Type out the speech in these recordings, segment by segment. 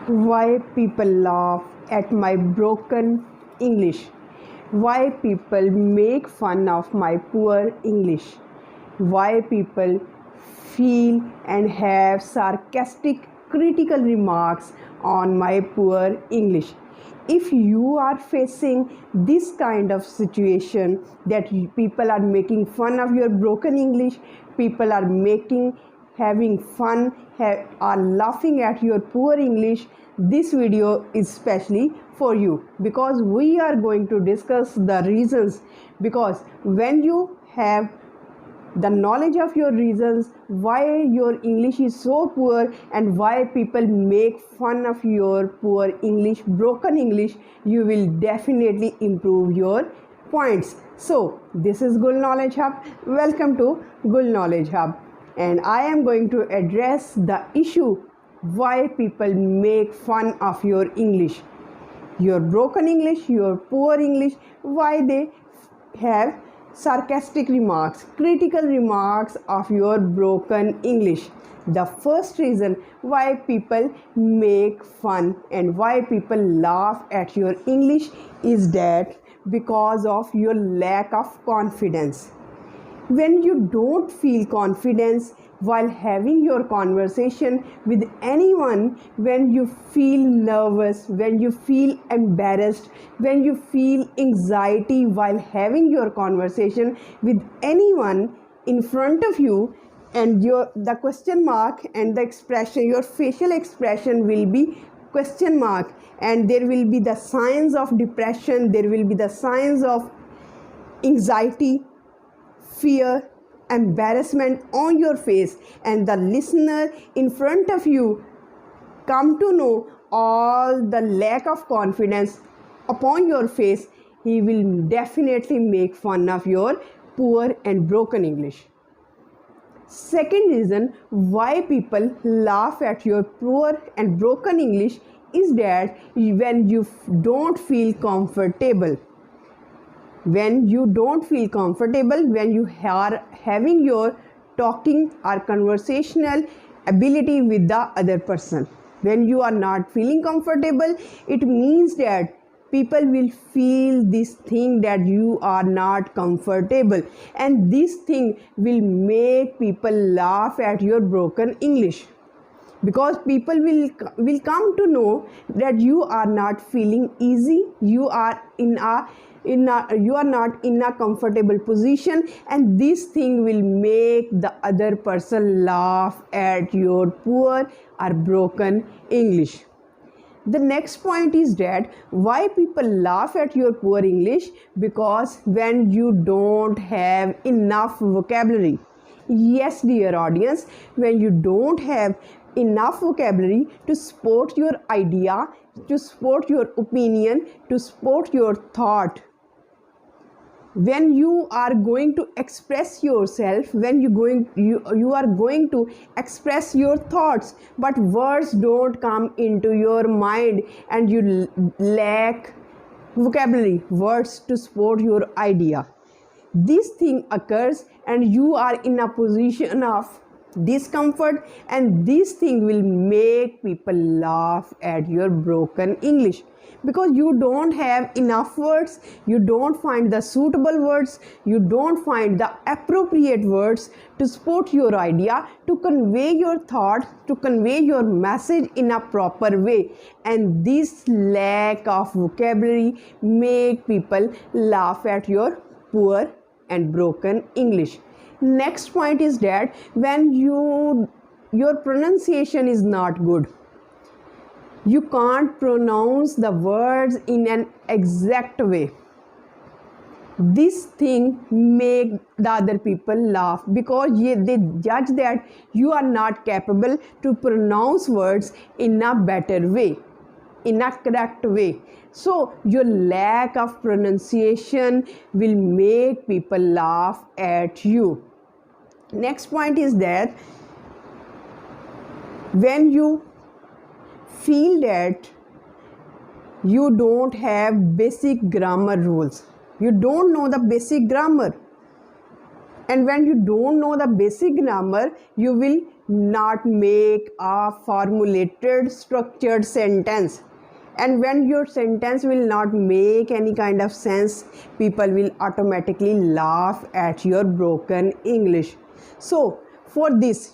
Why people laugh at my broken English? Why people make fun of my poor English? Why people feel and have sarcastic critical remarks on my poor English? If you are facing this kind of situation that people are making fun of your broken English, people are making having fun, are laughing at your poor English, this video is specially for you, because we are going to discuss the reasons. Because when you have the knowledge of your reasons why your English is so poor and why people make fun of your poor English, broken English, you will definitely improve your points. So this is Gul Knowledge Hub. Welcome to Gul Knowledge Hub, and I am going to address the issue why people make fun of your English, your broken English, your poor English, why they have sarcastic remarks, critical remarks of your broken English. The first reason why people make fun and why people laugh at your English is that because of your lack of confidence. When you don't feel confidence while having your conversation with anyone, when you feel nervous, when you feel embarrassed, when you feel anxiety while having your conversation with anyone in front of you, and the question mark and the expression, your facial expression will be question mark, and there will be the signs of depression, there will be the signs of anxiety, fear, embarrassment on your face, and the listener in front of you come to know all the lack of confidence upon your face, he will definitely make fun of your poor and broken English. Second reason why people laugh at your poor and broken English is that when you don't feel comfortable. When you don't feel comfortable, when you are having your talking or conversational ability with the other person, when you are not feeling comfortable, it means that people will feel this thing that you are not comfortable, and this thing will make people laugh at your broken English, because people will come to know that you are not feeling easy, you are you are not in a comfortable position, and this thing will make the other person laugh at your poor or broken English. The next point is that why people laugh at your poor English, because when you don't have enough vocabulary. Yes, dear audience, when you don't have enough vocabulary to support your idea, to support your opinion, to support your thought, when you are going to express yourself, when you are going to express your thoughts, but words don't come into your mind, and you lack vocabulary, words to support your idea, this thing occurs and you are in a position of discomfort, and this thing will make people laugh at your broken English, because you don't have enough words, you don't find the suitable words, you don't find the appropriate words to support your idea, to convey your thought, to convey your message in a proper way, and this lack of vocabulary make people laugh at your poor and broken English. Next point is that when your pronunciation is not good, you can't pronounce the words in an exact way, this thing make the other people laugh, because they judge that you are not capable to pronounce words in a better way, in a correct way. So your lack of pronunciation will make people laugh at you. Next point is that when you feel that you don't have basic grammar rules, you don't know the basic grammar, and when you don't know the basic grammar, you will not make a formulated structured sentence. And when your sentence will not make any kind of sense, people will automatically laugh at your broken English. So for this,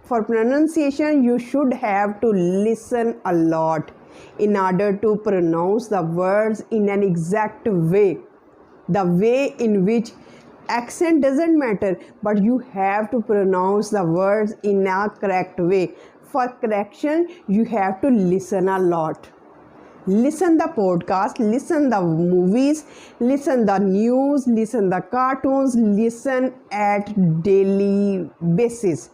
for pronunciation, you should have to listen a lot in order to pronounce the words in an exact way. The way in which accent doesn't matter, but you have to pronounce the words in a correct way. For correction, you have to listen a lot. Listen the podcast, listen the movies, listen the news, listen the cartoons, listen at daily basis,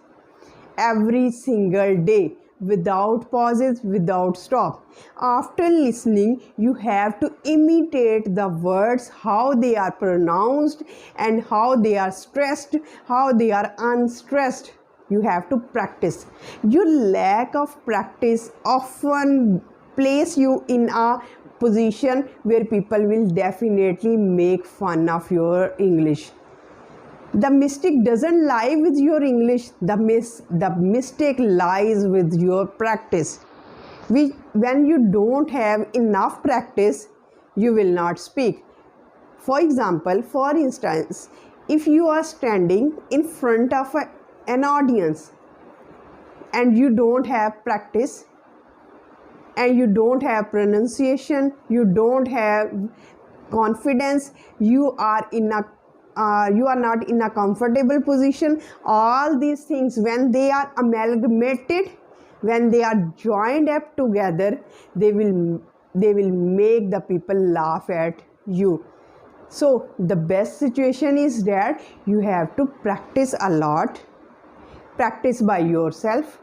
every single day, without pauses, without stop. After listening, you have to imitate the words, how they are pronounced and how they are stressed, how they are unstressed. You have to practice. Your lack of practice often place you in a position where people will definitely make fun of your English. The mistake doesn't lie with your English. The mistake lies with your practice. When you don't have enough practice, you will not speak. For instance, if you are standing in front of an audience and you don't have practice, and you don't have pronunciation, you don't have confidence, you are not in a comfortable position. All these things, when they are amalgamated, when they are joined up together, they will make the people laugh at you. So the best situation is that you have to practice a lot. Practice by yourself,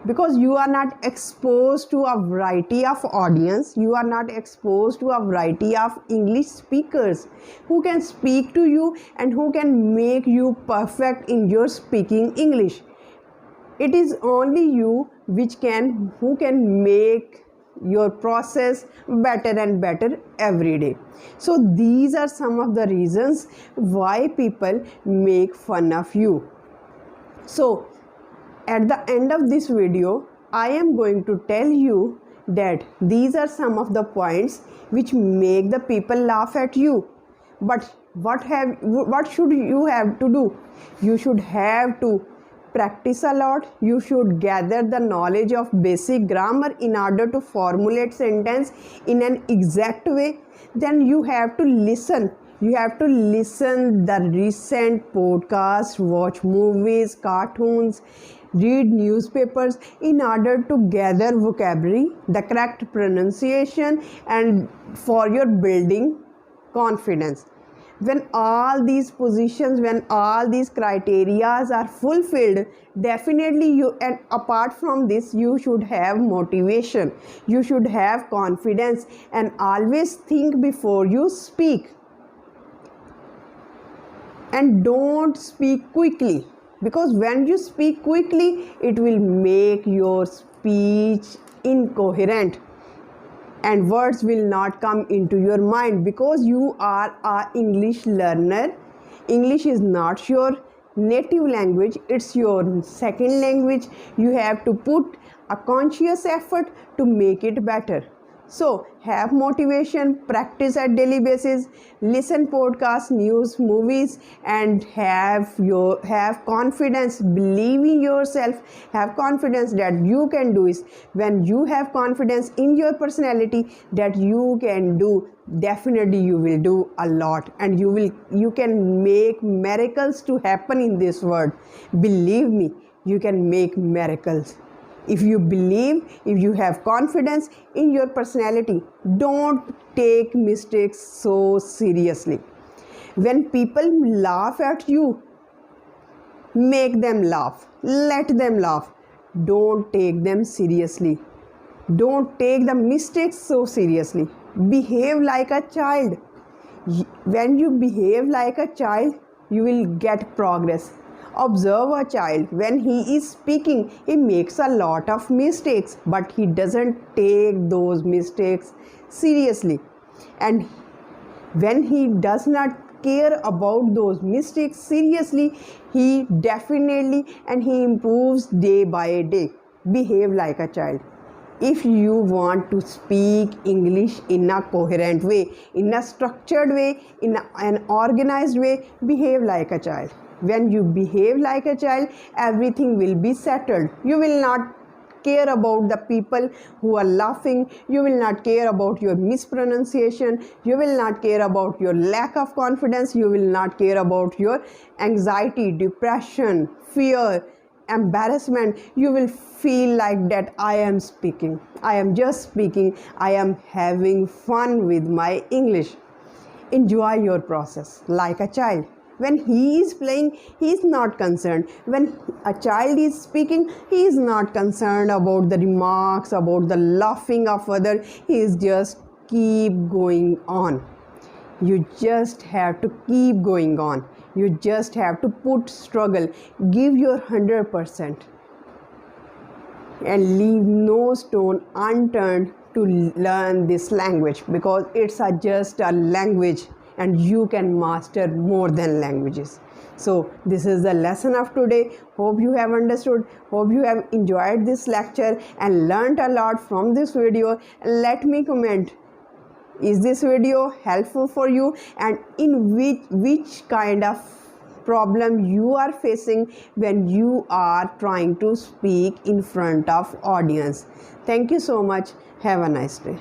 because you are not exposed to a variety of audience, you are not exposed to a variety of English speakers who can speak to you and who can make you perfect in your speaking English. It is only you who can make your process better and better every day. So these are some of the reasons why people make fun of you. So at the end of this video, I am going to tell you that these are some of the points which make the people laugh at you. But what should you have to do? You should have to practice a lot. You should gather the knowledge of basic grammar in order to formulate sentence in an exact way. Then you have to listen. You have to listen the recent podcasts, watch movies, cartoons, read newspapers in order to gather vocabulary, the correct pronunciation, and for your building confidence. When all these positions, when all these criteria are fulfilled, definitely and apart from this, you should have motivation, you should have confidence, and always think before you speak. And don't speak quickly, because when you speak quickly, it will make your speech incoherent and words will not come into your mind, because you are an English learner. English is not your native language, it's your second language. You have to put a conscious effort to make it better. So have motivation, practice at daily basis, listen podcasts, news, movies, and have confidence, believe in yourself, have confidence that you can do it. When you have confidence in your personality that you can do, definitely you will do a lot, and you can make miracles to happen in this world. Believe me, you can make miracles. If you believe, if you have confidence in your personality, don't take mistakes so seriously. When people laugh at you, make them laugh. Let them laugh. Don't take them seriously. Don't take the mistakes so seriously. Behave like a child. When you behave like a child, you will get progress. Observe a child. When he is speaking, he makes a lot of mistakes, but he doesn't take those mistakes seriously. And when he does not care about those mistakes seriously, he definitely and he improves day by day. Behave like a child. If you want to speak English in a coherent way, in a structured way, in an organized way, behave like a child. When you behave like a child, everything will be settled. You will not care about the people who are laughing. You will not care about your mispronunciation. You will not care about your lack of confidence. You will not care about your anxiety, depression, fear, embarrassment. You will feel like that I am speaking, I am just speaking, I am having fun with my English. Enjoy your process like a child. When he is playing, he is not concerned. When a child is speaking, he is not concerned about the remarks, about the laughing of other. He is just keep going on. You just have to keep going on. You just have to put struggle. Give your 100% and leave no stone unturned to learn this language, because it's just a language and you can master more than languages. So this is the lesson of today. Hope you have understood. Hope you have enjoyed this lecture and learned a lot from this video. Let me comment, is this video helpful for you, and in which kind of problem you are facing when you are trying to speak in front of audience. Thank you so much. Have a nice day.